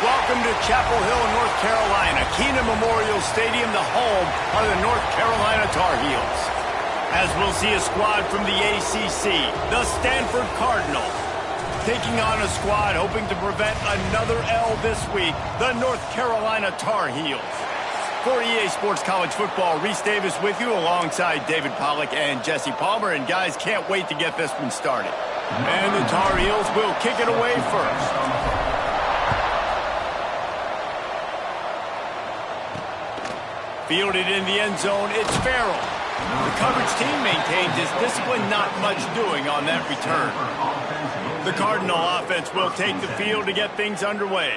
Welcome to Chapel Hill, North Carolina, Keenan Memorial Stadium, the home of the North Carolina Tar Heels. As we'll see a squad from the ACC, the Stanford Cardinals, taking on a squad hoping to prevent another L this week, the North Carolina Tar Heels. For EA Sports College Football, Reese Davis with you alongside David Pollack and Jesse Palmer. And guys, can't wait to get this one started. And the Tar Heels will kick it away first. Fielded in the end zone, it's Farrell. The coverage team maintains its discipline, not much doing on that return. The Cardinal offense will take the field to get things underway.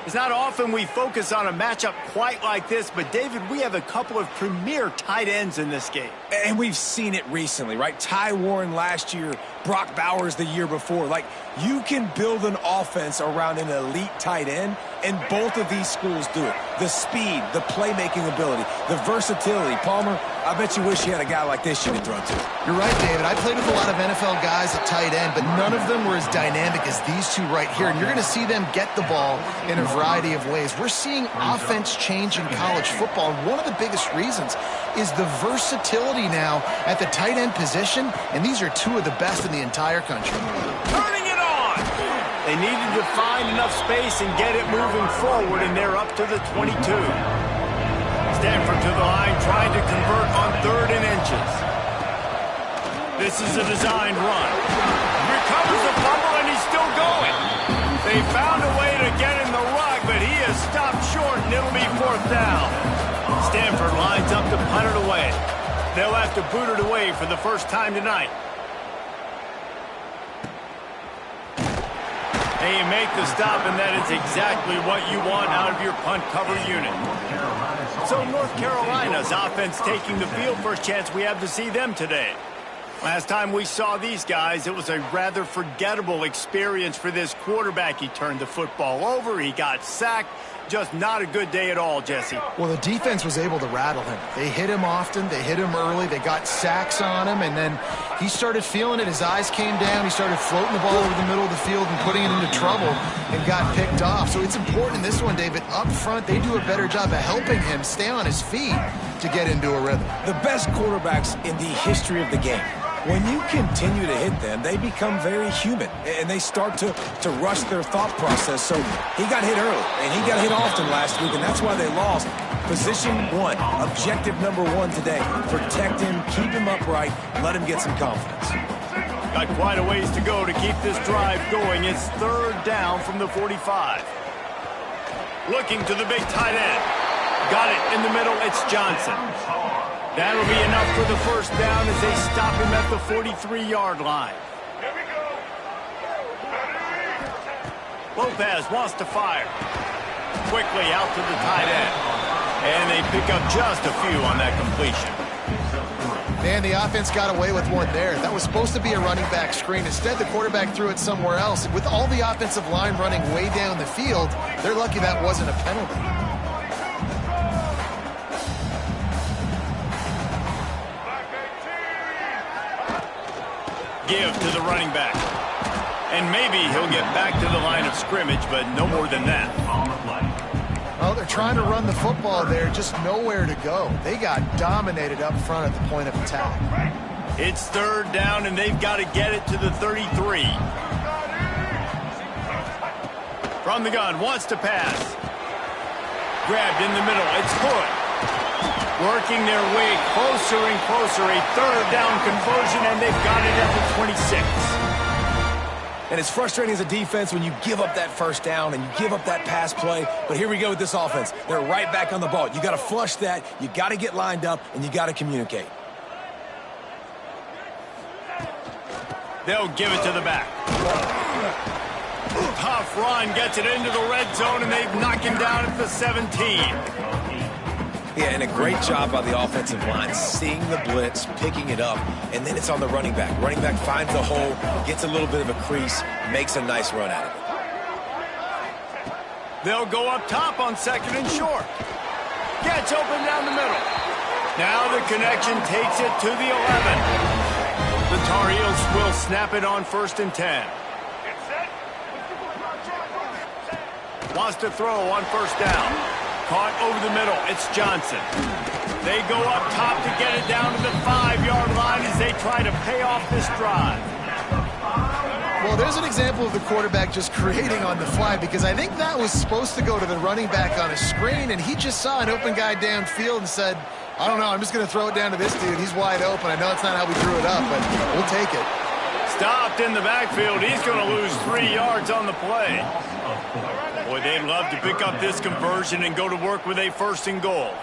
It's not often we focus on a matchup quite like this, but David, we have a couple of premier tight ends in this game. And we've seen it recently, right? Ty Warren last year, Brock Bowers the year before. Like, you can build an offense around an elite tight end, and both of these schools do it. The speed, the playmaking ability, the versatility. Palmer, I bet you wish you had a guy like this you could throw to. You're right, David. I played with a lot of NFL guys at tight end, but none of them were as dynamic as these two right here. And you're going to see them get the ball in a variety of ways. We're seeing offense change in college football, and one of the biggest reasons is the versatility now at the tight end position, and these are two of the best in the entire country. Turning it on! They needed to find enough space and get it moving forward, and they're up to the 22. Stanford to the line, trying to convert on 3rd and inches. This is a designed run. Recovers the fumble, and he's still going. They found a way to get in the rug, but he is stopped short, and it'll be 4th down. Stanford lines up to punt it away. They'll have to boot it away for the first time tonight. And you make the stop, and that is exactly what you want out of your punt cover unit. So North Carolina's offense taking the field. First chance we have to see them today. Last time we saw these guys, it was a rather forgettable experience for this quarterback. He turned the football over, he got sacked. Just not a good day at all, Jesse. Well, the defense was able to rattle him. They hit him often, they hit him early, they got sacks on him, and then he started feeling it. His eyes came down, he started floating the ball over the middle of the field and putting it into trouble and got picked off. So it's important in this one, David, up front, they do a better job of helping him stay on his feet to get into a rhythm. The best quarterbacks in the history of the game, when you continue to hit them, they become very human, and they start to rush their thought process. So he got hit early, and he got hit often last week, and that's why they lost. Position 1, objective number 1 today. Protect him, keep him upright, let him get some confidence. Got quite a ways to go to keep this drive going. It's 3rd down from the 45. Looking to the big tight end. Got it in the middle, it's Johnson. That'll be enough for the first down as they stop him at the 43-yard line. Lopez wants to fire. Quickly out to the tight end. And they pick up just a few on that completion. Man, the offense got away with one there. That was supposed to be a running back screen. Instead, the quarterback threw it somewhere else. And with all the offensive line running way down the field, they're lucky that wasn't a penalty. Give to the running back. And maybe he'll get back to the line of scrimmage, but no more than that. Well, they're trying to run the football there, just nowhere to go. They got dominated up front at the point of attack. It's 3rd down, and they've got to get it to the 33. From the gun, wants to pass. Grabbed in the middle, it's Hood. Working their way closer and closer, a 3rd down conversion, and they've got it at the 26. And it's frustrating as a defense when you give up that first down and you give up that pass play. But here we go with this offense. They're right back on the ball. You got to flush that, you got to get lined up, and you got to communicate. They'll give it to the back. Tough run, gets it into the red zone, and they've knocked him down at the 17. Yeah, and a great job by the offensive line, seeing the blitz, picking it up, and then it's on the running back. Running back finds the hole, gets a little bit of a crease, makes a nice run out of it. They'll go up top on 2nd and short. Gets open down the middle. Now the connection takes it to the 11. The Tar Heels will snap it on 1st and 10. Wants to throw on first down. Caught over the middle. It's Johnson. They go up top to get it down to the 5-yard line as they try to pay off this drive. Well, there's an example of the quarterback just creating on the fly, because I think that was supposed to go to the running back on a screen, and he just saw an open guy downfield and said, I don't know, I'm just going to throw it down to this dude. He's wide open. I know it's not how we drew it up, but we'll take it. Stopped in the backfield. He's going to lose 3 yards on the play. Boy, they'd love to pick up this conversion and go to work with a 1st and goal.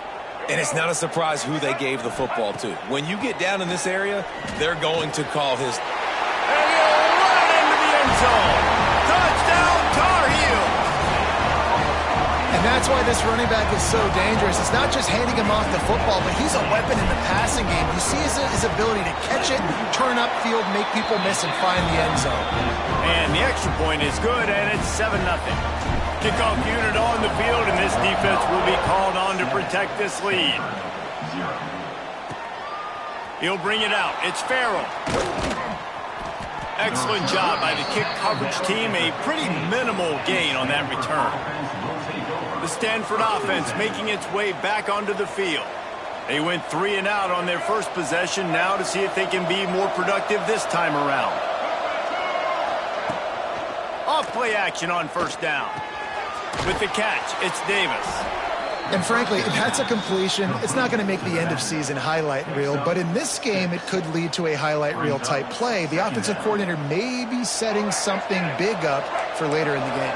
And it's not a surprise who they gave the football to. When you get down in this area, they're going to call his... And he'll run into the end zone. Touchdown, Tar Heels. And that's why this running back is so dangerous. It's not just handing him off the football, but he's a weapon in the passing game. You see his ability to catch it, turn upfield, make people miss, and find the end zone. And the extra point is good, and it's 7-0. Kickoff unit on the field, and this defense will be called on to protect this lead. He'll bring it out. It's Farrell. Excellent job by the kick coverage team. A pretty minimal gain on that return. The Stanford offense making its way back onto the field. They went 3 and out on their first possession, now to see if they can be more productive this time around. Off play action on first down. With the catch, it's Davis. And frankly, if that's a completion, it's not going to make the end of season highlight reel, but in this game, it could lead to a highlight reel type play. The offensive coordinator may be setting something big up for later in the game.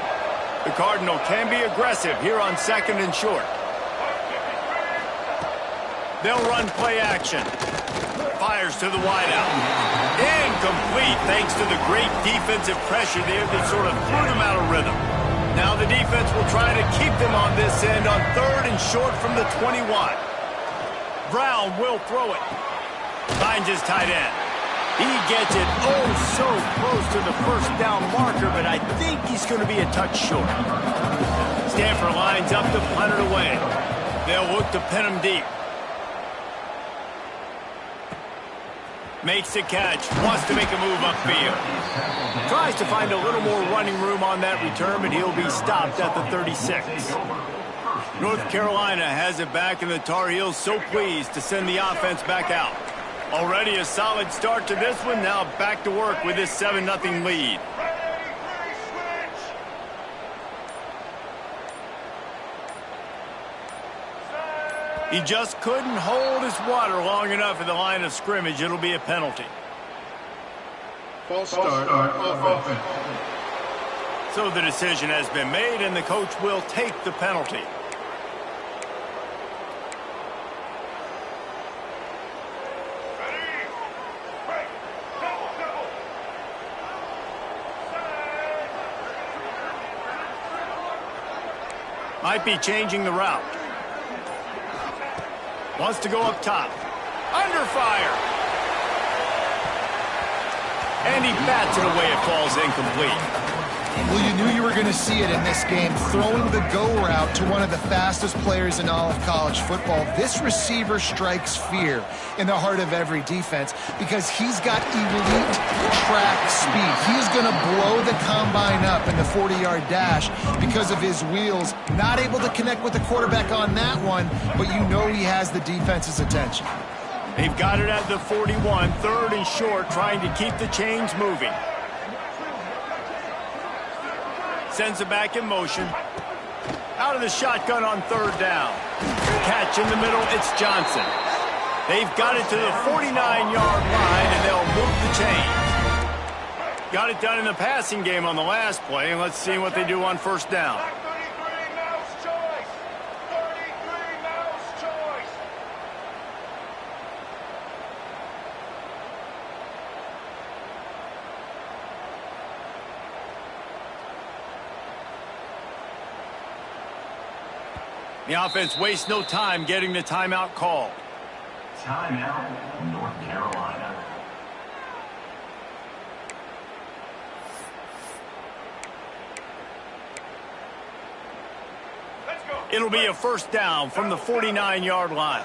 The Cardinal can be aggressive here on 2nd and short. They'll run play action. Fires to the wideout. Incomplete thanks to the great defensive pressure there that sort of threw them out of rhythm. Now the defense will try to keep them on this end on 3rd and short from the 21. Brown will throw it. Finds his tight end. He gets it so close to the first down marker, but I think he's going to be a touch short. Stanford lines up to punt it away. They'll look to pin him deep. Makes the catch. Wants to make a move upfield. Tries to find a little more running room on that return, but he'll be stopped at the 36. North Carolina has it back, and the Tar Heels so pleased to send the offense back out. Already a solid start to this one. Now back to work with this 7-0 lead. He just couldn't hold his water long enough at the line of scrimmage. It'll be a penalty. False start offense. So the decision has been made, and the coach will take the penalty. Might be changing the route. Wants to go up top. Under fire. And he bats it away. It falls incomplete. Well, you knew you were going to see it in this game. Throwing the go route to one of the fastest players in all of college football. This receiver strikes fear in the heart of every defense because he's got elite track speed. He's going to blow the combine up in the 40-yard dash because of his wheels. Not able to connect with the quarterback on that one, but you know he has the defense's attention. They've got it at the 41, 3rd and short, trying to keep the chains moving. Sends it back in motion. Out of the shotgun on 3rd down. Catch in the middle, it's Johnson. They've got it to the 49-yard line, and they'll move the chains. Got it done in the passing game on the last play, and let's see what they do on 1st down. The offense wastes no time getting the timeout called. Timeout, North Carolina. Let's go. It'll be a 1st down from the 49-yard line.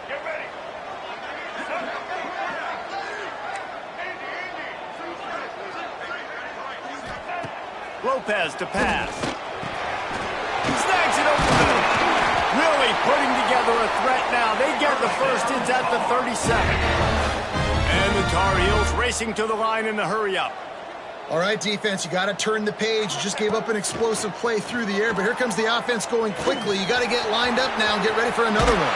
Get ready. Lopez to pass. Snags it over the middle. Really putting together a threat now. They get the first. It's at the 37. And the Tar Heels racing to the line in the hurry-up. All right, defense, you got to turn the page. You just gave up an explosive play through the air, but here comes the offense going quickly. You got to get lined up now and get ready for another one.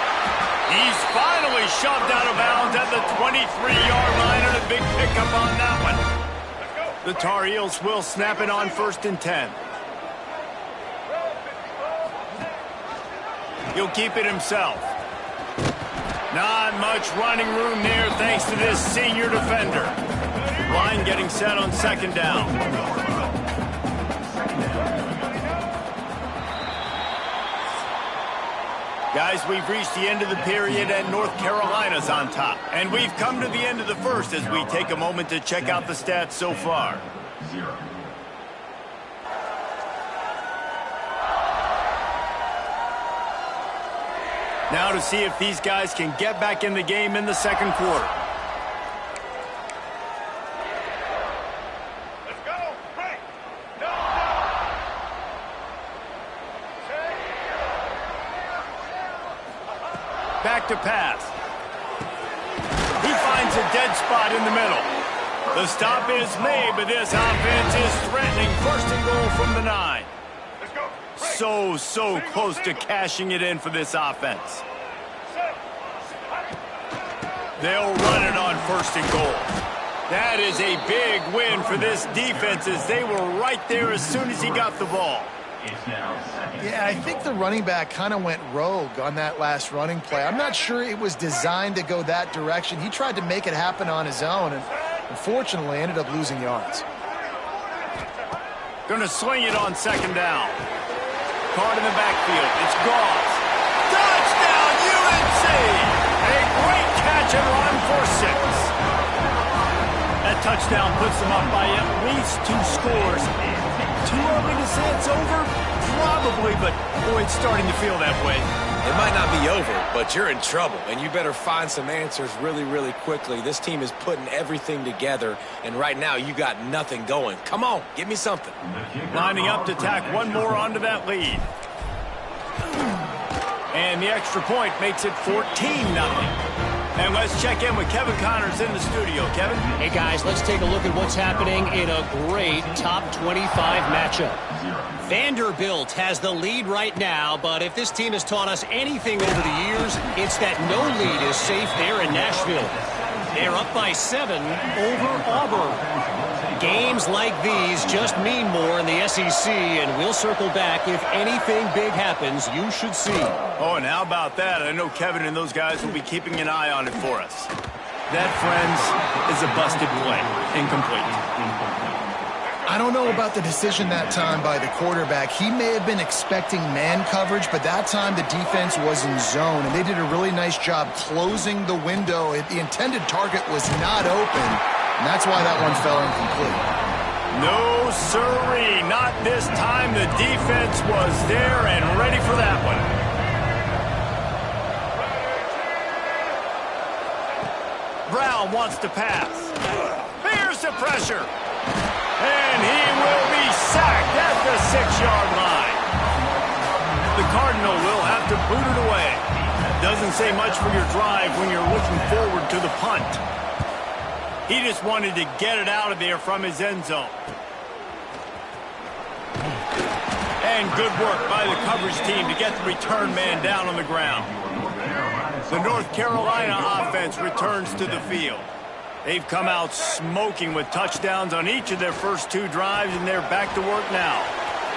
He's finally shoved out of bounds at the 23-yard line, and a big pickup on that one. The Tar Heels will snap it on 1st and 10. He'll keep it himself. Not much running room there thanks to this senior defender. Line getting set on 2nd down. Guys, we've reached the end of the period and North Carolina's on top. And we've come to the end of the first as we take a moment to check out the stats so far. 0. Now to see if these guys can get back in the game in the 2nd quarter. Let's go. Right. No. Back to pass. He finds a dead spot in the middle. The stop is made, but this offense is threatening 1st and goal from the 9. Let's go. So close to cashing it in for this offense. They'll run it on 1st and goal. That is a big win for this defense as they were right there as soon as he got the ball. It's now 2nd. Yeah, I think the running back kind of went rogue on that last running play. I'm not sure it was designed to go that direction. He tried to make it happen on his own, and unfortunately ended up losing yards. Gonna swing it on 2nd down. Caught in the backfield. It's Gauze. Touchdown, UNC! A great catch and run for 6. That touchdown puts them up by at least 2 scores. Too early to say it's over? Probably, but boy, it's starting to feel that way. It might not be over, but you're in trouble, and you better find some answers really quickly. This team is putting everything together, and right now you got nothing going. Come on, give me something. Lining up to tack one more onto that lead. And the extra point makes it 14-0. And let's check in with Kevin Connors in the studio. Kevin? Hey, guys, let's take a look at what's happening in a great top 25 matchup. Vanderbilt has the lead right now, but if this team has taught us anything over the years, it's that no lead is safe there in Nashville. They're up by 7 over Auburn. Games like these just mean more in the SEC, and we'll circle back if anything big happens you should see. Oh, and how about that? I know Kevin and those guys will be keeping an eye on it for us. That, friends, is a busted play. Incomplete. I don't know about the decision that time by the quarterback. He may have been expecting man coverage, but that time the defense was in zone, and they did a really nice job closing the window. The intended target was not open, and that's why that one fell incomplete. No, sirree. Not this time. The defense was there and ready for that one. Brown wants to pass. Here's the pressure. And he will be sacked at the 6-yard line. The Cardinal will have to boot it away. Doesn't say much for your drive when you're looking forward to the punt. He just wanted to get it out of there from his end zone. And good work by the coverage team to get the return man down on the ground. The North Carolina offense returns to the field. They've come out smoking with touchdowns on each of their first 2 drives, and they're back to work now.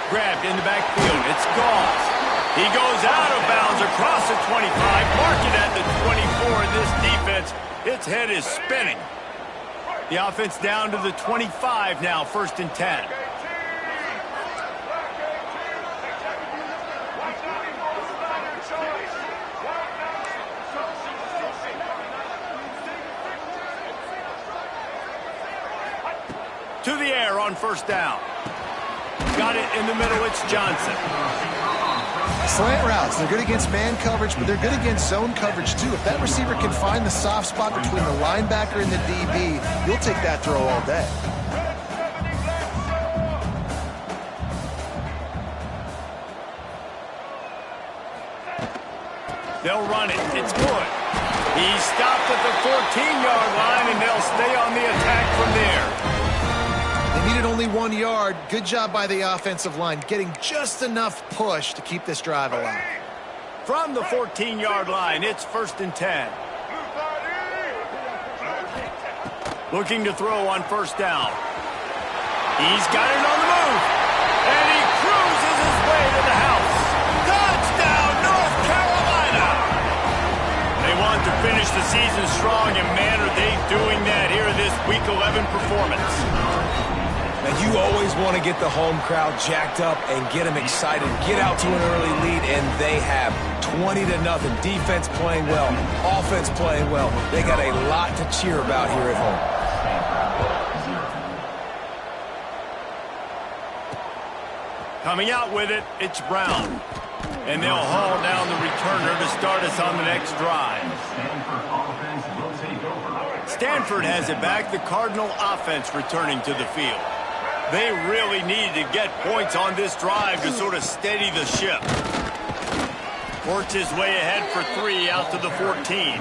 Grabbed in the backfield. It's Gauze. He goes out of bounds across the 25, marking at the 24. And this defense, its head is spinning. The offense down to the 25 now, 1st and 10. To the air on 1st down. Got it in the middle. It's Johnson. Slant routes, they're good against man coverage, but they're good against zone coverage too. If that receiver can find the soft spot between the linebacker and the DB, you'll take that throw all day. They'll run it. It's good. He's stopped at the 14-yard line, and they'll stay on the attack from there. They needed only 1 yard. Good job by the offensive line, getting just enough push to keep this drive alive. From the 14-yard line, it's 1st and 10. Looking to throw on 1st down. He's got it on the move. And he cruises his way to the house. Touchdown, North Carolina! They want to finish the season strong, and man, are they doing that here in this Week 11 performance. And you always want to get the home crowd jacked up and get them excited. Get out to an early lead, and they have 20-0. Defense playing well, offense playing well. They got a lot to cheer about here at home. Coming out with it, it's Brown. And they'll haul down the returner to start us on the next drive. Stanford has it back, the Cardinal offense returning to the field. They really need to get points on this drive to sort of steady the ship. Works his way ahead for 3 out to the 14.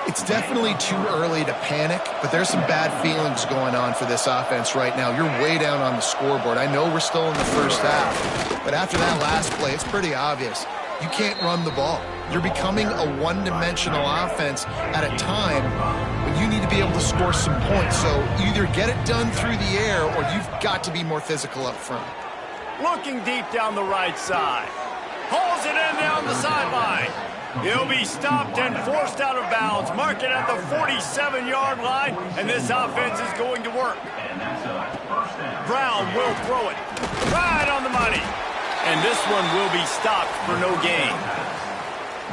It's definitely too early to panic, but there's some bad feelings going on for this offense right now. You're way down on the scoreboard. I know we're still in the first half, but after that last play, it's pretty obvious. You can't run the ball. You're becoming a one-dimensional offense at a time when you need to be able to score some points. So either get it done through the air or you've got to be more physical up front. Looking deep down the right side. Hauls it in down the sideline. He'll be stopped and forced out of bounds. Mark it at the 47-yard line, and this offense is going to work. Brown will throw it right on the money. And this one will be stopped for no gain.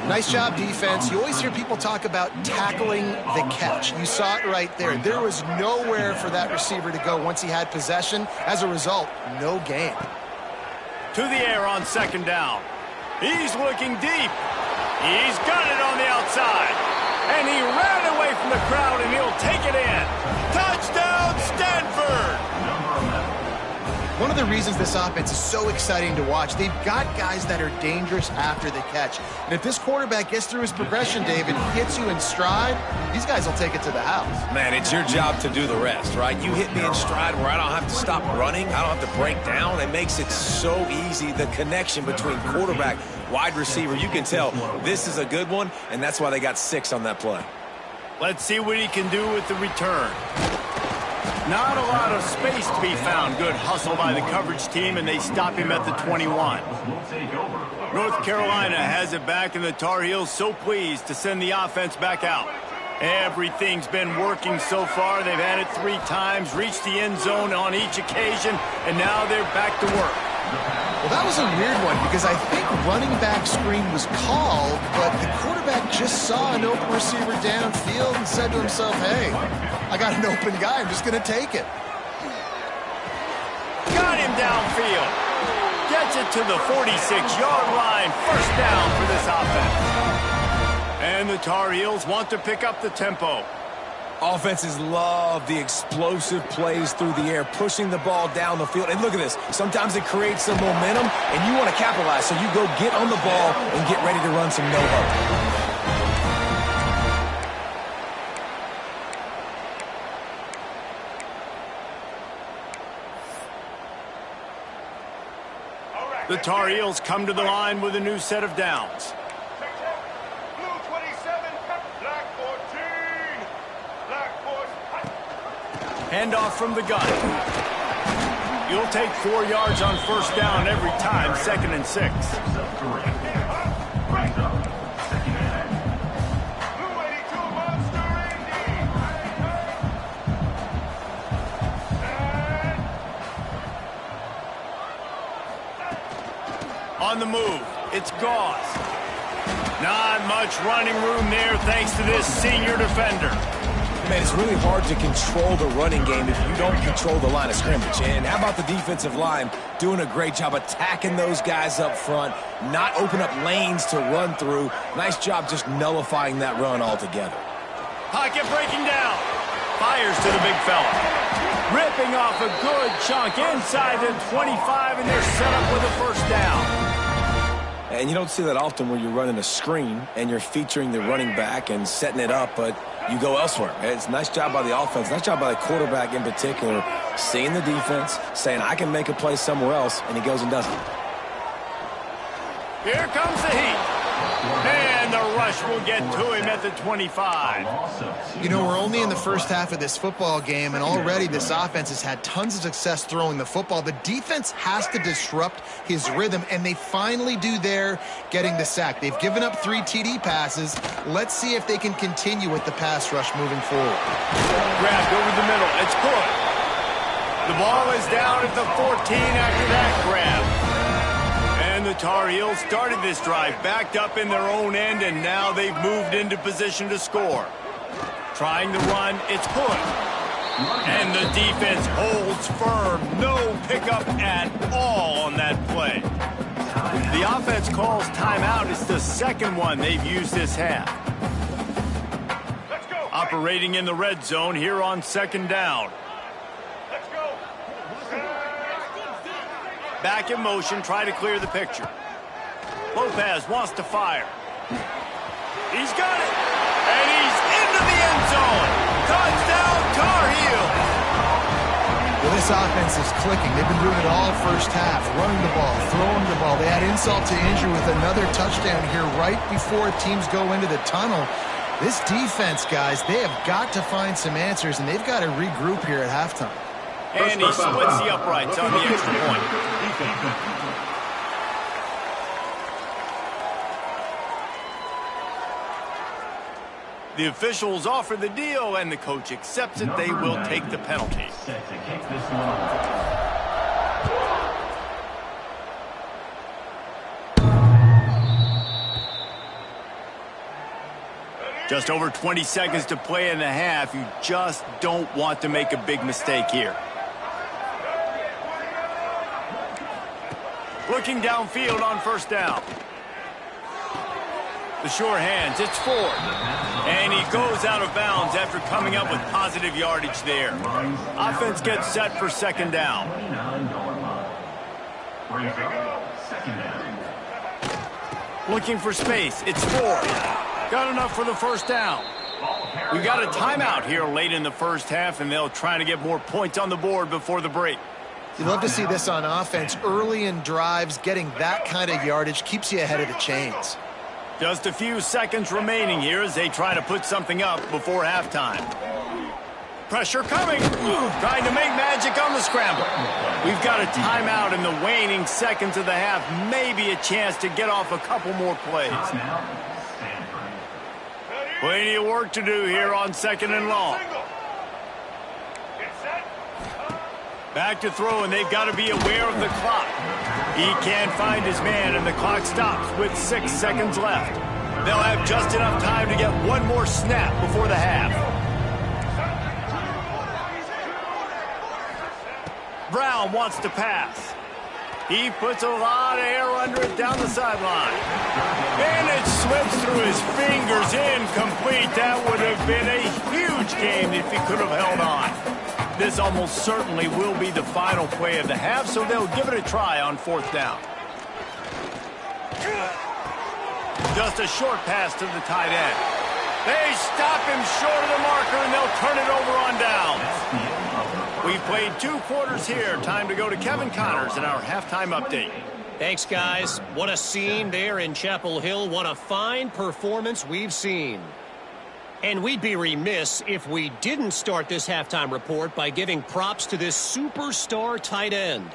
Nice job, defense. You always hear people talk about tackling the catch. You saw it right there. There was nowhere for that receiver to go once he had possession. As a result, no gain. To the air on 2nd down. He's looking deep. He's got it on the outside. And he ran away from the crowd, and he'll take it in. Touchdown, Stanford! One of the reasons this offense is so exciting to watch, they've got guys that are dangerous after the catch. And if this quarterback gets through his progression, David, gets you in stride, these guys will take it to the house. Man, it's your job to do the rest, right? You hit me in stride where I don't have to stop running. I don't have to break down. It makes it so easy, the connection between quarterback, wide receiver. You can tell this is a good one, and that's why they got 6 on that play. Let's see what he can do with the return. Not a lot of space to be found. Good hustle by the coverage team, and they stop him at the 21. North Carolina has it back, and the Tar Heels so pleased to send the offense back out. Everything's been working so far. They've had it 3 times, reached the end zone on each occasion, and now they're back to work. Well, that was a weird one because I think running back screen was called, but the quarterback just saw an open receiver downfield and said to himself, hey, I got an open guy. I'm just going to take it. Got him downfield. Gets it to the 46-yard line. 1st down for this offense. And the Tar Heels want to pick up the tempo. Offenses love the explosive plays through the air, pushing the ball down the field. And look at this. Sometimes it creates some momentum, and you want to capitalize. So you go get on the ball and get ready to run some no-huddle. The Tar Heels come to the line with a new set of downs. Blue 27, black 14. Black 14. Handoff from the gun. You'll take 4 yards on 1st down every time, 2nd and 6. Blue 82, Monster On the move, it's Gauze. Not much running room there thanks to this senior defender. Man, it's really hard to control the running game if you don't control the line of scrimmage. And how about the defensive line doing a great job attacking those guys up front, not open up lanes to run through. Nice job just nullifying that run altogether. Pocket breaking down. Fires to the big fella. Ripping off a good chunk inside the 25, and they're set up with a 1st down. And you don't see that often where you're running a screen and you're featuring the running back and setting it up, but you go elsewhere. It's a nice job by the offense, nice job by the quarterback in particular, seeing the defense, saying, I can make a play somewhere else, and he goes and does it. Here comes the heat. And the rush will get to him at the 25. You know, we're only in the first half of this football game, and already this offense has had tons of success throwing the football. The defense has to disrupt his rhythm, and they finally do there, getting the sack. They've given up 3 TD passes. Let's see if they can continue with the pass rush moving forward. Grabbed over the middle. It's good. The ball is down at the 14 after that grab. And the Tar Heels started this drive backed up in their own end, and now they've moved into position to score. Trying to run, it's good. And the defense holds firm. No pickup at all on that play. The offense calls timeout. It's the second one they've used this half. Let's go. Operating in the red zone here on second down. Let's go. Back in motion, try to clear the picture. Lopez wants to fire. He's got it. And he's into the end zone. Touchdown, Tar Heels. Well, this offense is clicking. They've been doing it all first half, running the ball, throwing the ball. They had insult to injury with another touchdown here right before teams go into the tunnel. This defense, guys, they have got to find some answers, and they've got to regroup here at halftime. And he splits the uprights on the extra point. The officials offer the deal, and the coach accepts it. They will take the penalty. Just over 20 seconds to play in the half. You just don't want to make a big mistake here. Looking downfield on first down. The sure hands, it's Ford. And he goes out of bounds after coming up with positive yardage there. Offense gets set for second down. Looking for space, it's Ford. Got enough for the first down. We got a timeout here late in the first half, and they'll try to get more points on the board before the break. You love to see this on offense. Early in drives, getting that kind of yardage keeps you ahead of the chains. Just a few seconds remaining here as they try to put something up before halftime. Pressure coming. Trying to make magic on the scramble. We've got a timeout in the waning seconds of the half. Maybe a chance to get off a couple more plays. Plenty of work to do here on second and long. Back to throw, and they've got to be aware of the clock. He can't find his man, and the clock stops with 6 seconds left. They'll have just enough time to get one more snap before the half. Brown wants to pass. He puts a lot of air under it down the sideline. And it slips through his fingers, incomplete. That would have been a huge game if he could have held on. This almost certainly will be the final play of the half, so they'll give it a try on fourth down. Just a short pass to the tight end. They stop him short of the marker, and they'll turn it over on down. We've played 2 quarters here. Time to go to Kevin Connors in our halftime update. Thanks, guys. What a scene there in Chapel Hill. What a fine performance we've seen. And we'd be remiss if we didn't start this halftime report by giving props to this superstar tight end.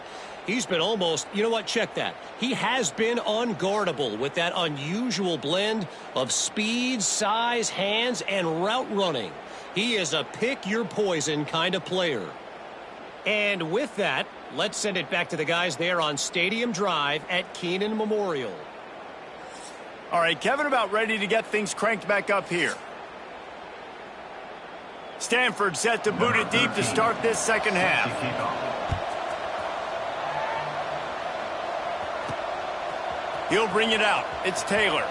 He's been almost, you know what, check that. He has been unguardable with that unusual blend of speed, size, hands, and route running. He is a pick-your-poison kind of player. And with that, let's send it back to the guys there on Stadium Drive at Keenan Memorial. All right, Kevin, about ready to get things cranked back up here. Stanford set to boot it deep to start this second half. He'll bring it out. It's Taylor.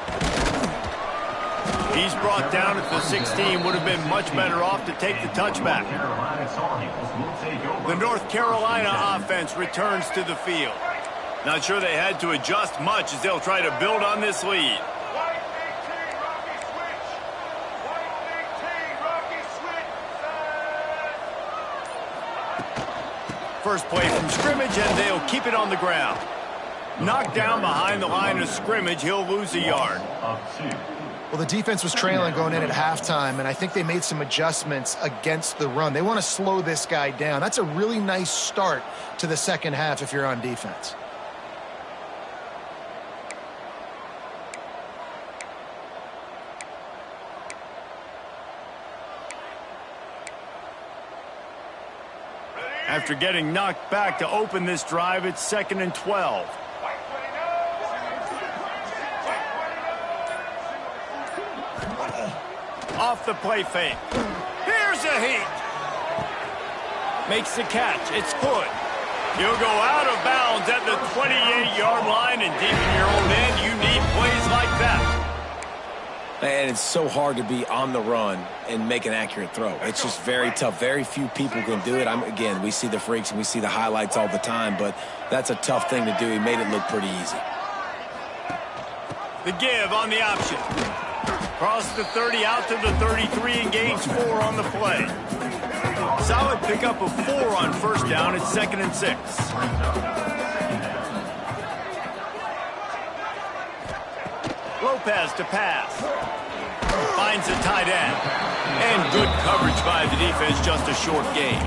He's brought down at the 16. Would have been much better off to take the touchback. The North Carolina offense returns to the field. Not sure they had to adjust much as they'll try to build on this lead. White 18, Rocky switch. White 18, Rocky switch. First play from scrimmage, and they'll keep it on the ground. Knocked down behind the line of scrimmage, he'll lose a yard. Well, the defense was trailing going in at halftime, and I think they made some adjustments against the run. They want to slow this guy down. That's a really nice start to the second half if you're on defense. After getting knocked back to open this drive, it's 2nd and 12. Off the play fake. Here's a heat. Makes the catch. It's Hood. He'll go out of bounds at the 28-yard line, and deep in your own end, you need plays like that. And it's so hard to be on the run and make an accurate throw. It's just very tough. Very few people can do it. Again, we see the freaks and we see the highlights all the time, but that's a tough thing to do. He made it look pretty easy. The give on the option. Cross the 30 out to the 33 and gains 4 on the play. Solid pickup of 4 on first down. It's 2nd and 6. Lopez to pass. Finds a tight end. And good coverage by the defense, just a short gain.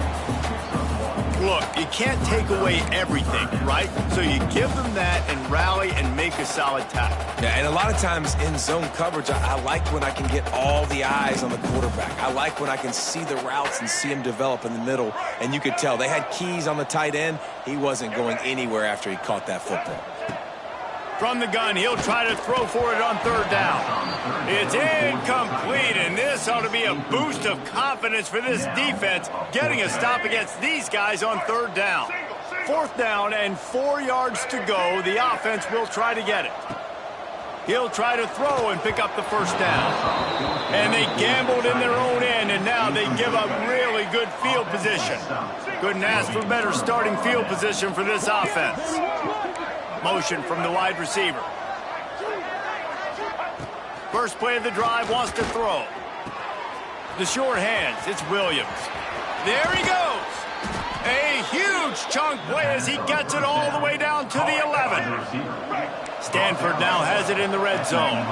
Look, you can't take away everything, right? So you give them that and rally and make a solid tackle. Yeah, and a lot of times in zone coverage, I like when I can get all the eyes on the quarterback. I like when I can see the routes and see him develop in the middle. And you could tell they had keys on the tight end. He wasn't going anywhere after he caught that football. From the gun, he'll try to throw for it on 3rd down. It's incomplete, and this ought to be a boost of confidence for this defense, getting a stop against these guys on 3rd down. 4th down and 4 yards to go. The offense will try to get it. He'll try to throw and pick up the 1st down. And they gambled in their own end, and now they give up really good field position. Couldn't ask for better starting field position for this offense. Motion from the wide receiver. First play of the drive, wants to throw. The short hands, it's Williams. There he goes. A huge chunk play as he gets it all the way down to the 11. Stanford now has it in the red zone.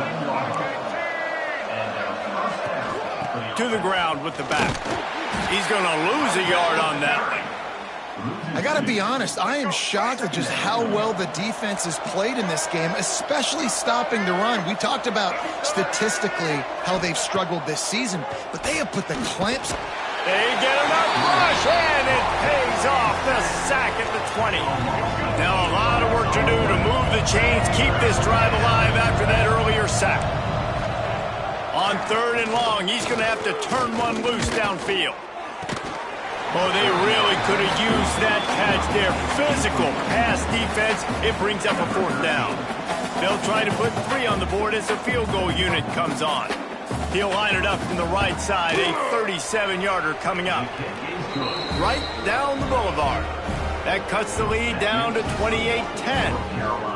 To the ground with the back. He's going to lose a yard on that one. I got to be honest, I am shocked at just how well the defense has played in this game, especially stopping the run. We talked about statistically how they've struggled this season, but they have put the clamps. They get enough rush, and it pays off. The sack at the 20. Now a lot of work to do to move the chains, keep this drive alive after that earlier sack. On 3rd and long, he's going to have to turn one loose downfield. Oh, they really could have used that catch there. Physical pass defense. It brings up a 4th down. They'll try to put 3 on the board as the field goal unit comes on. He'll line it up from the right side. A 37-yarder coming up. Right down the boulevard. That cuts the lead down to 28-10.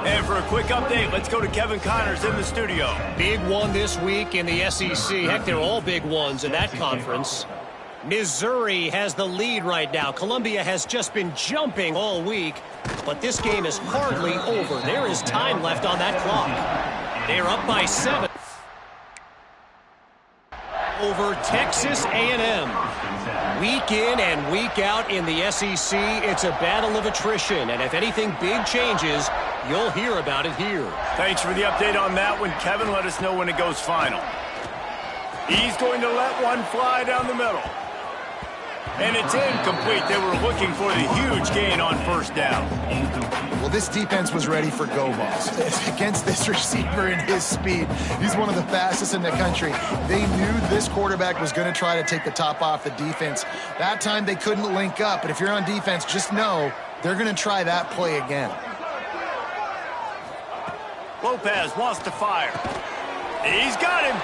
And for a quick update, let's go to Kevin Connors in the studio. Big one this week in the SEC. Heck, they're all big ones in that conference. Missouri has the lead right now. Columbia has just been jumping all week, but this game is hardly over. There is time left on that clock. They're up by 7 over Texas A&M. Week in and week out in the SEC, it's a battle of attrition, and if anything big changes, you'll hear about it here. Thanks for the update on that one, Kevin. Let us know when it goes final. He's going to let one fly down the middle. And it's incomplete. They were looking for the huge gain on 1st down. Well, this defense was ready for go balls. Against this receiver and his speed, he's one of the fastest in the country. They knew this quarterback was going to try to take the top off the defense. That time they couldn't link up, but if you're on defense, just know they're going to try that play again. Lopez wants to fire. He's got him.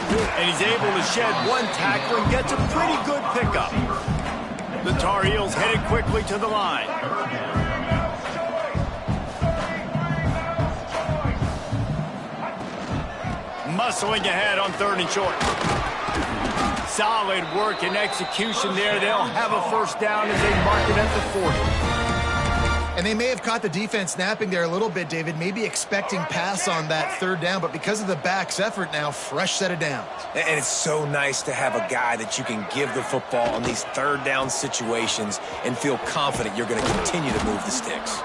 And he's able to shed one tackle and gets a pretty good pickup. The Tar Heels headed quickly to the line. hustling ahead on 3rd and short. Solid work and execution there. They'll have a first down as they mark it at the 40. And they may have caught the defense napping there a little bit, David, maybe expecting pass on that 3rd down, but because of the back's effort now, fresh set of downs. And it's so nice to have a guy that you can give the football on these 3rd down situations and feel confident you're going to continue to move the sticks.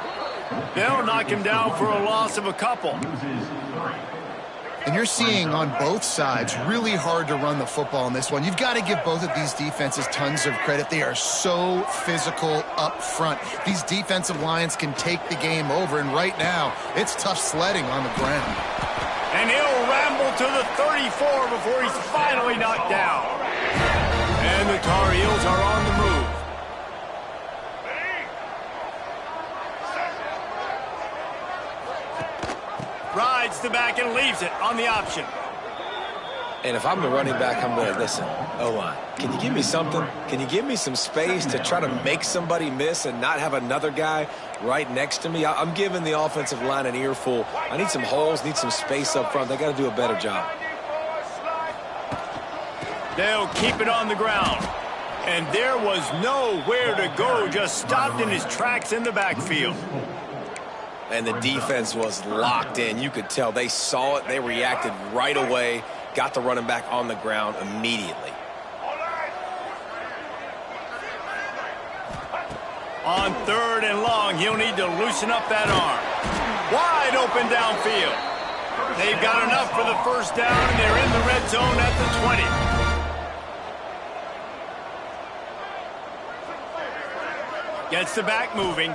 They'll knock him down for a loss of a couple. And you're seeing on both sides really hard to run the football in this one. You've got to give both of these defenses tons of credit. They are so physical up front. These defensive lines can take the game over, and right now, it's tough sledding on the ground. And he'll ramble to the 34 before he's finally knocked down. And the Tar Heels are on the move. Rides the back and leaves it on the option. And if I'm the running back, I'm going to listen. O-line, can you give me something? Can you give me some space to try to make somebody miss and not have another guy right next to me? I'm giving the offensive line an earful. I need some holes, need some space up front. They got to do a better job. They'll keep it on the ground. And there was nowhere to go, just stopped in his tracks in the backfield. And the defense was locked in. You could tell they saw it. They reacted right away. Got the running back on the ground immediately. On 3rd and long, he'll need to loosen up that arm. Wide open downfield. They've got enough for the first down, and they're in the red zone at the 20. Gets the back moving.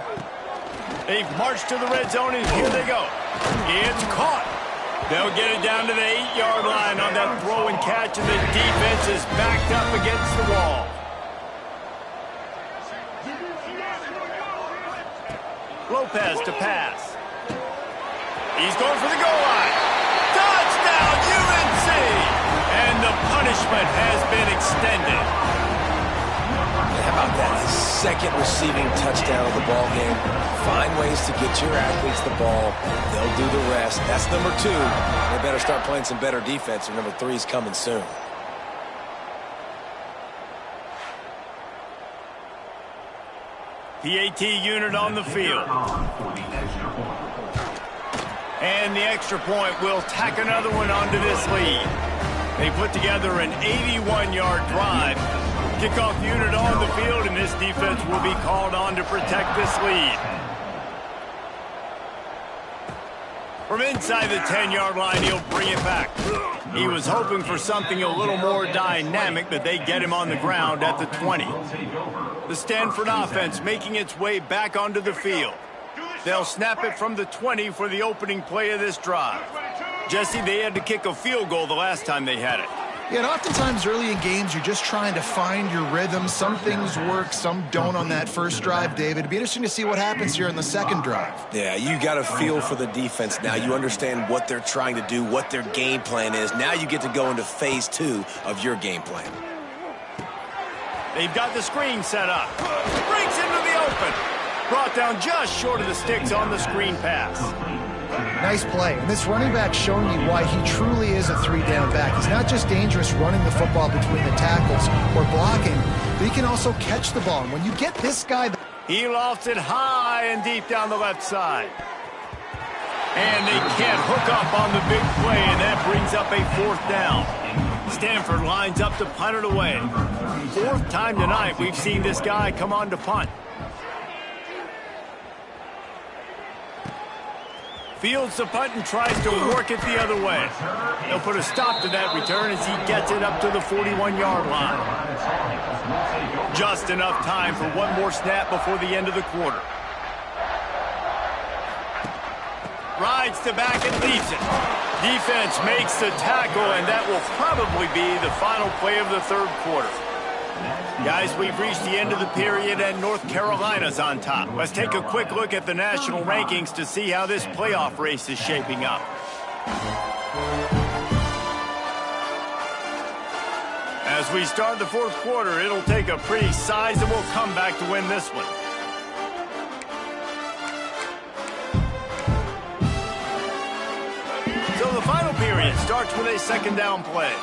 They've marched to the red zone, and here they go. It's caught. They'll get it down to the 8-yard line on that throw and catch, and the defense is backed up against the wall. Lopez to pass. He's going for the goal line. Touchdown, UNC! And the punishment has been extended. How about that? His 2nd receiving touchdown of the ball game. Find ways to get your athletes the ball. They'll do the rest. That's number 2. They better start playing some better defense, and number 3 is coming soon. PAT unit on the field. And the extra point will tack another one onto this lead. They put together an 81-yard drive. Kickoff unit on the field, and this defense will be called on to protect this lead. From inside the 10-yard line, he'll bring it back. He was hoping for something a little more dynamic, but they get him on the ground at the 20. The Stanford offense making its way back onto the field. They'll snap it from the 20 for the opening play of this drive. Jesse, they had to kick a field goal the last time they had it. Yeah, and oftentimes early in games, you're just trying to find your rhythm. Some things work, some don't on that first drive, David. It'd be interesting to see what happens here in the second drive. Yeah, you got a feel for the defense now. You understand what they're trying to do, what their game plan is. Now you get to go into phase 2 of your game plan. They've got the screen set up. Breaks into the open. Brought down just short of the sticks on the screen pass. Nice play. And this running back showing you why he truly is a 3-down back. He's not just dangerous running the football between the tackles or blocking, but he can also catch the ball. And when you get this guy... He lofts it high and deep down the left side. And they can't hook up on the big play, and that brings up a 4th down. Stanford lines up to punt it away. 4th time tonight we've seen this guy come on to punt. Fields the punt and tries to work it the other way. They'll put a stop to that return as he gets it up to the 41-yard line. Just enough time for one more snap before the end of the quarter. Rides the back and leaves it. Defense makes the tackle, and that will probably be the final play of the 3rd quarter. Guys, we've reached the end of the period, and North Carolina's on top. Let's take a quick look at the national rankings to see how this playoff race is shaping up. As we start the 4th quarter, it'll take a pretty sizable comeback to win this one. So the final period starts with a second down play.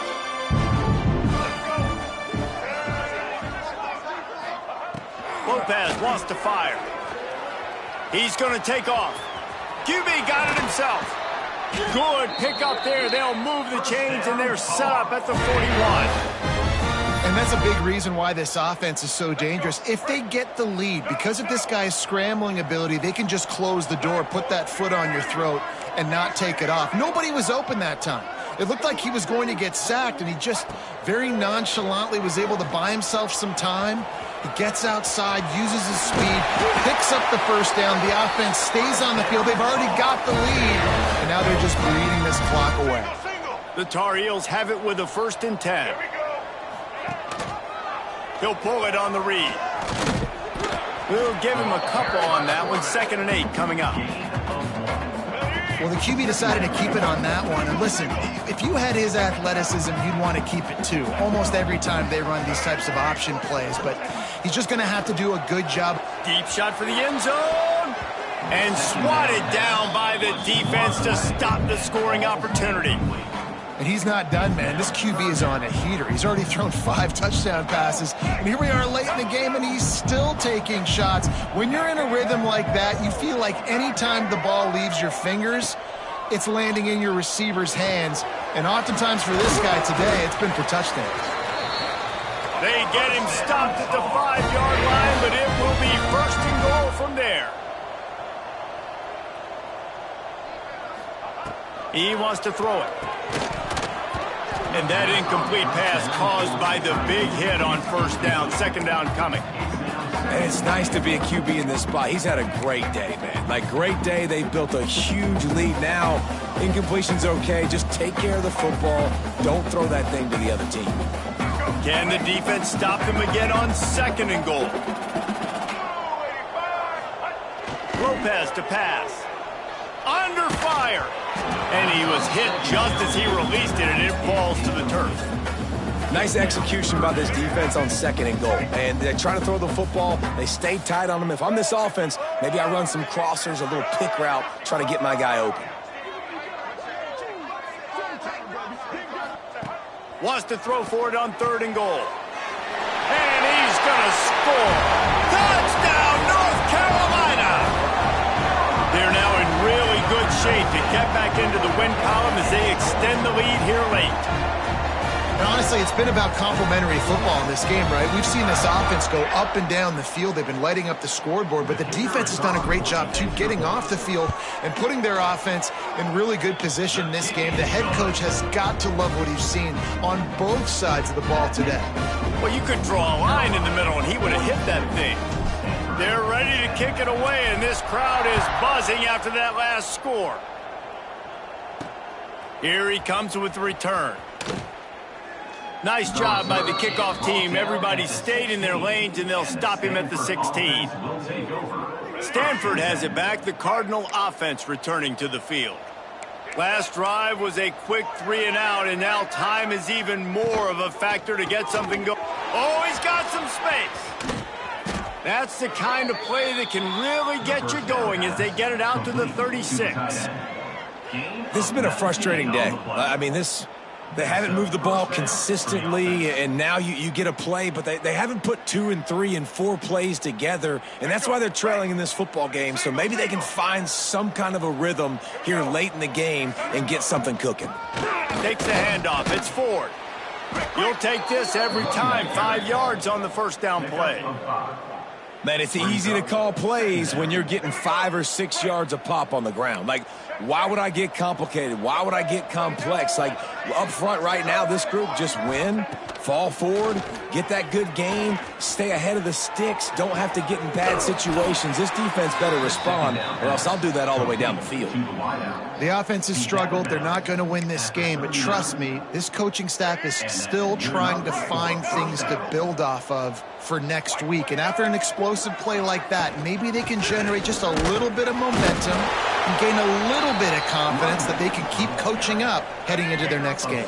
Lopez wants to fire. He's going to take off. QB got it himself. Good pick up there. They'll move the chains, and they're set up at the 41. And that's a big reason why this offense is so dangerous. If they get the lead, because of this guy's scrambling ability, they can just close the door, put that foot on your throat, and not take it off. Nobody was open that time. It looked like he was going to get sacked, and he just very nonchalantly was able to buy himself some time. He gets outside, uses his speed, picks up the first down. The offense stays on the field. They've already got the lead, and now they're just bleeding this clock away. The Tar Heels have it with a 1st and 10. He'll pull it on the read. We'll give him a couple on that one. 2nd and 8 coming up. Well, the QB decided to keep it on that one. And listen, if you had his athleticism, you'd want to keep it too. Almost every time they run these types of option plays. But he's just going to have to do a good job. Deep shot for the end zone. And swatted down by the defense to stop the scoring opportunity. And he's not done, man. This QB is on a heater. He's already thrown 5 touchdown passes. And here we are late in the game, and he's still taking shots. When you're in a rhythm like that, you feel like any time the ball leaves your fingers, it's landing in your receiver's hands. And oftentimes for this guy today, it's been for touchdowns. They get him stopped at the 5-yard line, but it will be 1st and goal from there. He wants to throw it. And that incomplete pass caused by the big hit on 1st down. 2nd down coming. And it's nice to be a QB in this spot. He's had a great day, man. Like, great day. They've built a huge lead now. Incompletion's okay. Just take care of the football. Don't throw that thing to the other team. Can the defense stop them again on 2nd and goal? Lopez to pass. Under fire. And he was hit just as he released it, and it falls to the turf. Nice execution by this defense on 2nd and goal. And they're trying to throw the football. They stay tight on him. If I'm this offense, maybe I run some crossers, a little pick route, try to get my guy open. Wants to throw for it on 3rd and goal. And he's going to score. Touchdown, North Carolina! They're now in really good shape to get back into the win column as they extend the lead here late. And honestly, it's been about complementary football in this game, right? We've seen this offense go up and down the field. They've been lighting up the scoreboard, but the defense has done a great job, too, getting off the field and putting their offense in really good position in this game. The head coach has got to love what he's seen on both sides of the ball today. Well, you could draw a line in the middle, and he would have hit that thing. They're ready to kick it away, and this crowd is buzzing after that last score. Here he comes with the return. Nice job by the kickoff team. Everybody stayed in their lanes, and they'll stop him at the 16. Stanford has it back. The Cardinal offense returning to the field. Last drive was a quick 3-and-out, and now time is even more of a factor to get something going. Oh, he's got some space. That's the kind of play that can really get you going as they get it out to the 36. This has been a frustrating day. I mean, they haven't moved the ball consistently, and now you get a play, but they haven't put 2 and 3 and 4 plays together, and that's why they're trailing in this football game. So maybe they can find some kind of a rhythm here late in the game and get something cooking. Takes the handoff. It's Ford. You'll take this every time. 5 yards on the 1st down play. Man, it's easy to call plays when you're getting 5 or 6 yards a pop on the ground. Like, why would I get complicated? Why would I get complex? Like, up front right now, this group just win, fall forward, get that good game, stay ahead of the sticks, don't have to get in bad situations. This defense better respond, or else I'll do that all the way down the field. The offense has struggled. They're not going to win this game, but trust me, this coaching staff is still trying to find things to build off of for next week. And after an explosive play like that, maybe they can generate just a little bit of momentum and gain a little bit of confidence that they can keep coaching up heading into their next game.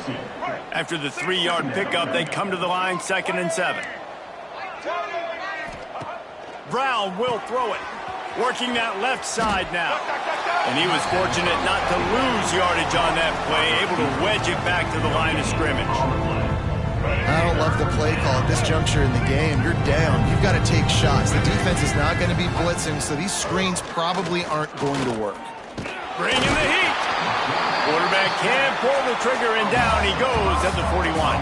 After the 3-yard pickup, they come to the line, 2nd and 7. Brown will throw it. Working that left side now. And he was fortunate not to lose yardage on that play, able to wedge it back to the line of scrimmage. I don't love the play call at this juncture in the game. You're down. You've got to take shots. The defense is not going to be blitzing, so these screens probably aren't going to work. Bringing the heat. Quarterback can pull the trigger, and down he goes at the 41.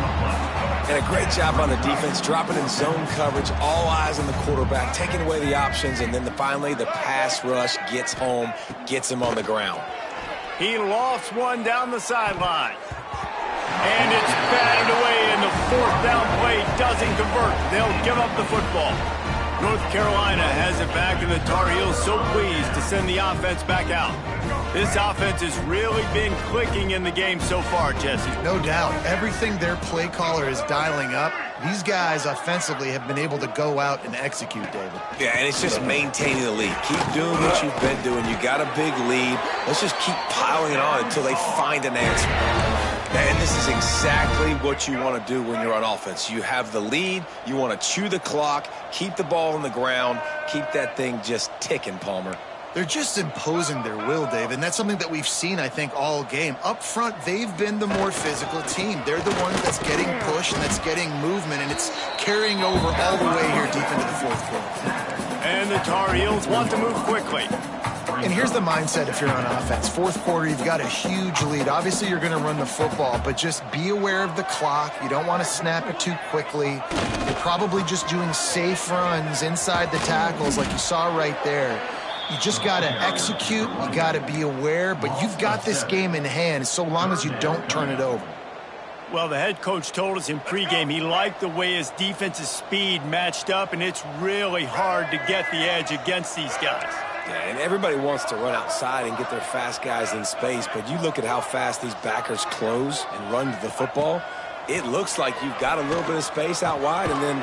And a great job on the defense, dropping in zone coverage, all eyes on the quarterback, taking away the options, and then finally the pass rush gets home, gets him on the ground. He lofts one down the sideline. And it's batted away, and the fourth down play doesn't convert. They'll give up the football. North Carolina has it back, and the Tar Heels so pleased to send the offense back out. This offense has really been clicking in the game so far, Jesse. No doubt. Everything their play caller is dialing up, these guys offensively have been able to go out and execute, David. Yeah, and it's just maintaining the lead. Keep doing what you've been doing. You got a big lead. Let's just keep piling it on until they find an answer. And this is exactly what you want to do when you're on offense. You have the lead. You want to chew the clock, keep the ball on the ground, keep that thing just ticking, Palmer. They're just imposing their will, Dave, and that's something that we've seen, I think, all game. Up front, they've been the more physical team. They're the one that's getting pushed and that's getting movement, and it's carrying over all the way here deep into the fourth quarter. And the Tar Heels want to move quickly. And here's the mindset if you're on offense. Fourth quarter, you've got a huge lead. Obviously, you're going to run the football, but just be aware of the clock. You don't want to snap it too quickly. You're probably just doing safe runs inside the tackles like you saw right there. You just got to execute. You got to be aware, but you've got this game in hand so long as you don't turn it over. Well, the head coach told us in pregame he liked the way his defense's speed matched up, and it's really hard to get the edge against these guys. Yeah, and everybody wants to run outside and get their fast guys in space, but you look at how fast these backers close and run to the football. It looks like you've got a little bit of space out wide, and then,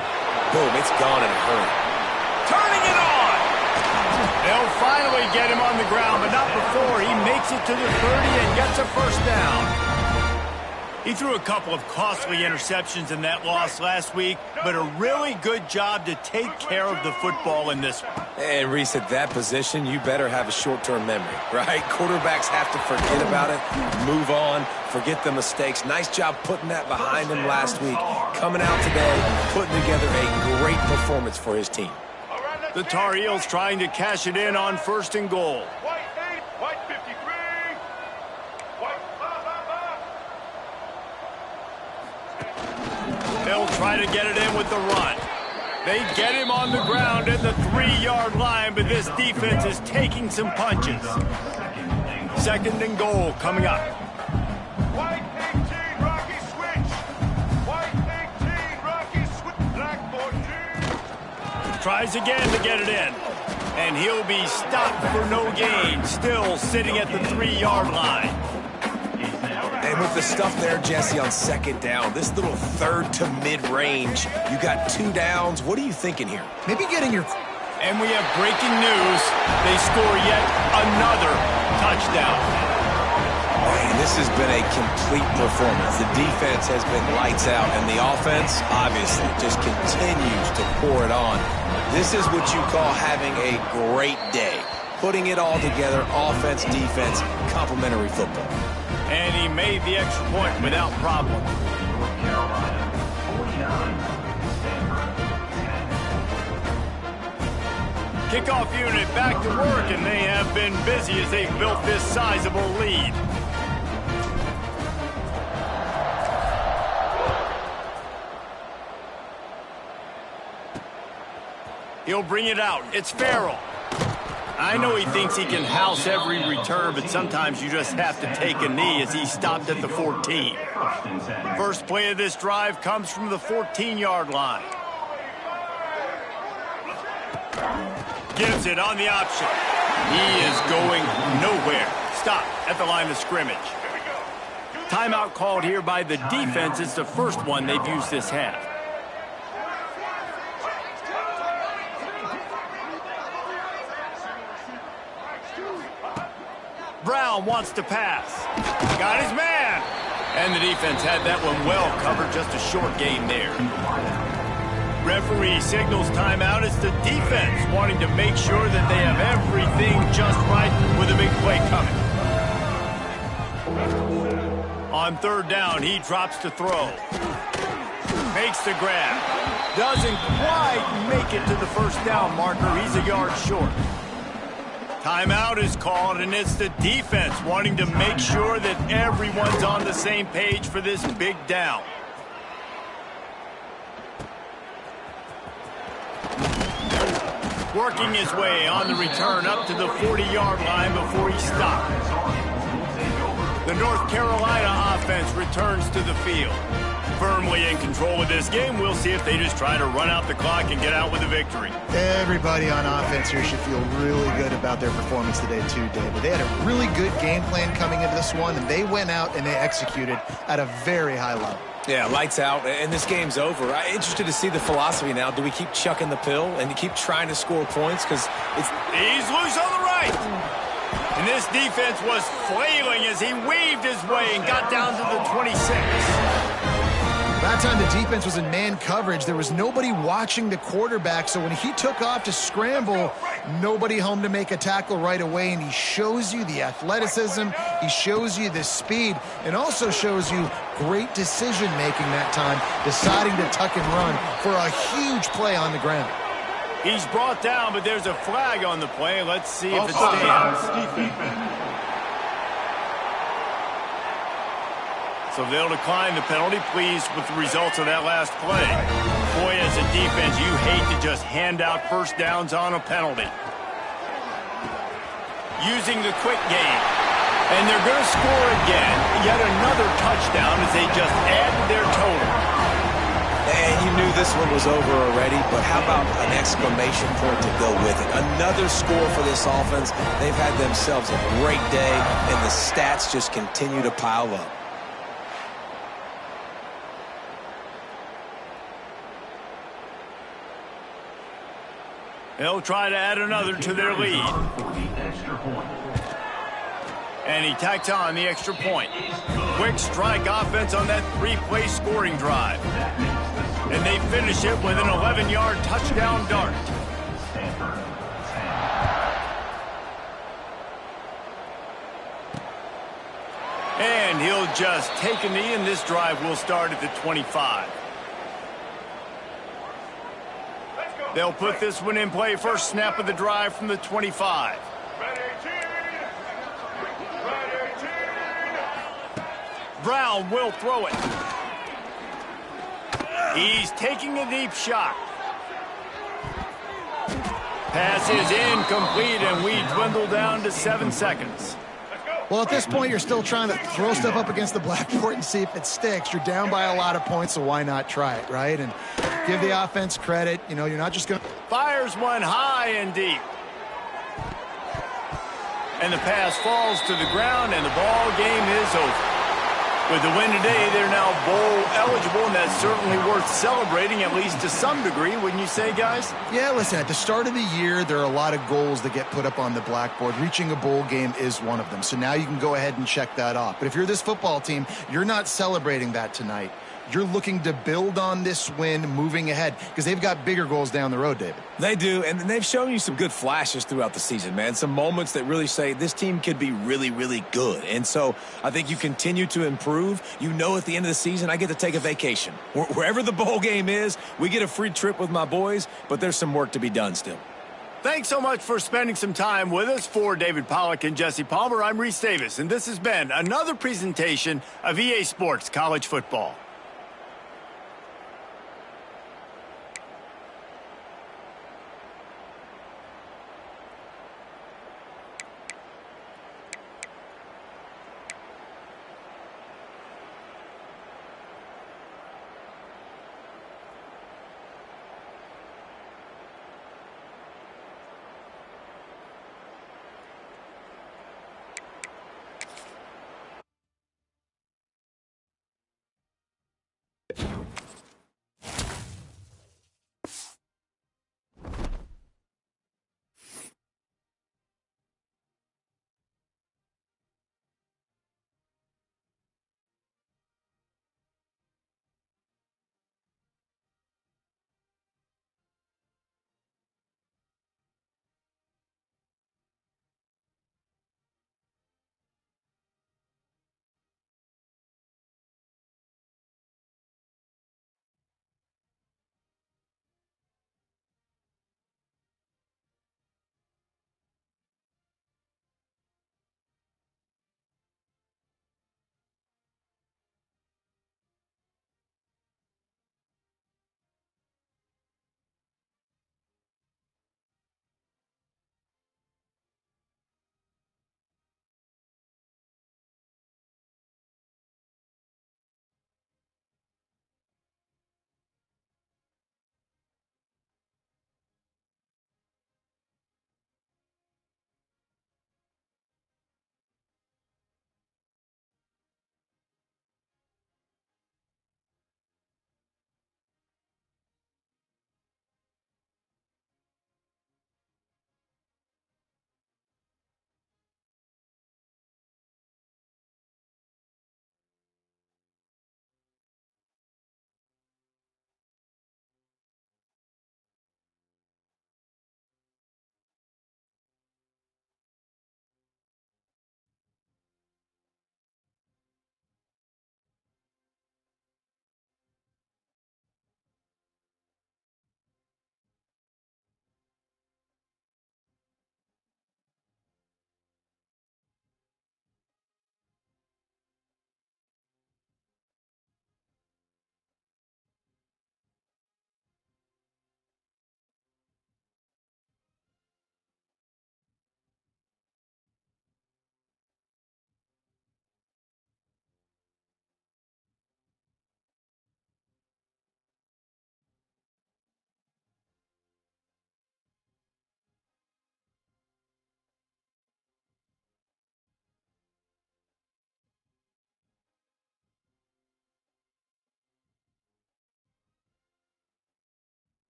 boom, it's gone in a hurry. Turning it on! They'll finally get him on the ground, but not before he makes it to the 30 and gets a first down. He threw a couple of costly interceptions in that loss last week, but a really good job to take care of the football in this one. And Reese, at that position, you better have a short-term memory, right? Quarterbacks have to forget about it, move on, forget the mistakes. Nice job putting that behind him last week. Coming out today, putting together a great performance for his team. The Tar Heels trying to cash it in on 1st and goal. White 8, white 53. White, They'll try to get it in with the run. They get him on the ground at the 3-yard line, but this defense is taking some punches. 2nd and goal coming up. White 18, Rocky switch. White 18, Rocky switch. Black 14. Tries again to get it in. And he'll be stopped for no gain, still sitting at the 3-yard line. And with the stuff there, Jesse, on 2nd down, this little third to mid-range, you got 2 downs. What are you thinking here? Maybe getting your... And we have breaking news. They score yet another touchdown. And this has been a complete performance. The defense has been lights out, and the offense, obviously, just continues to pour it on. This is what you call having a great day. Putting it all together, offense, defense, complementary football. And he made the extra point without problem. Kickoff unit back to work, and they have been busy as they've built this sizable lead. He'll bring it out. It's Farrell. I know he thinks he can house every return, but sometimes you just have to take a knee as he stopped at the 14. First play of this drive comes from the 14-yard line. Gives it on the option. He is going nowhere. Stop at the line of scrimmage. Timeout called here by the defense. It's the first one they've used this half. Brown wants to pass. Got his man. And the defense had that one well covered. Just a short gain there. Referee signals timeout. It's the defense wanting to make sure that they have everything just right with a big play coming. On third down, he drops to throw. Makes the grab. Doesn't quite make it to the first down marker. He's a yard short. Timeout is called, and it's the defense wanting to make sure that everyone's on the same page for this big down. Working his way on the return up to the 40-yard line before he stopped. The North Carolina offense returns to the field. Firmly in control of this game. We'll see if they just try to run out the clock and get out with a victory. Everybody on offense here should feel really good about their performance today too, David. They had a really good game plan coming into this one, and they went out and they executed at a very high level. Yeah, lights out, and this game's over. I'm interested to see the philosophy now. Do we keep chucking the pill and keep trying to score points? Because he's loose on the right. And this defense was flailing as he weaved his way and got down to the 26. That time the defense was in man coverage. There was nobody watching the quarterback, so when he took off to scramble, nobody home to make a tackle right away, and he shows you the athleticism, he shows you the speed, and also shows you great decision-making that time, deciding to tuck and run for a huge play on the ground. He's brought down, but there's a flag on the play. Let's see if it stands. So they'll decline the penalty. Pleased with the results of that last play. Boy, as a defense, you hate to just hand out first downs on a penalty. Using the quick game. And they're going to score again. Yet another touchdown as they just add to their total. And you knew this one was over already, but how about an exclamation point to go with it? Another score for this offense. They've had themselves a great day, and the stats just continue to pile up. They'll try to add another to their lead. And he tacks on the extra point. Quick strike offense on that three-play scoring drive. And they finish it with an 11-yard touchdown dart. And he'll just take a knee, and this drive will start at the 25. They'll put this one in play. First snap of the drive from the 25. Brown will throw it. He's taking a deep shot. Pass is incomplete, and we dwindle down to 7 seconds. Well, at this point, you're still trying to throw stuff up against the blackboard and see if it sticks. You're down by a lot of points, so why not try it, right? And give the offense credit. You know, you're not just going to... Fires one high and deep. And the pass falls to the ground, and the ball game is over. With the win today, they're now bowl eligible, and that's certainly worth celebrating, at least to some degree, wouldn't you say, guys? Yeah, listen, at the start of the year, there are a lot of goals that get put up on the blackboard. Reaching a bowl game is one of them. So now you can go ahead and check that off. But if you're this football team, you're not celebrating that tonight. You're looking to build on this win moving ahead because they've got bigger goals down the road, David. They do, and they've shown you some good flashes throughout the season, man. Some moments that really say this team could be really, really good. And so I think you continue to improve. You know at the end of the season, I get to take a vacation. Wherever the bowl game is, we get a free trip with my boys, but there's some work to be done still. Thanks so much for spending some time with us. For David Pollack and Jesse Palmer, I'm Reese Davis, and this has been another presentation of EA Sports College Football.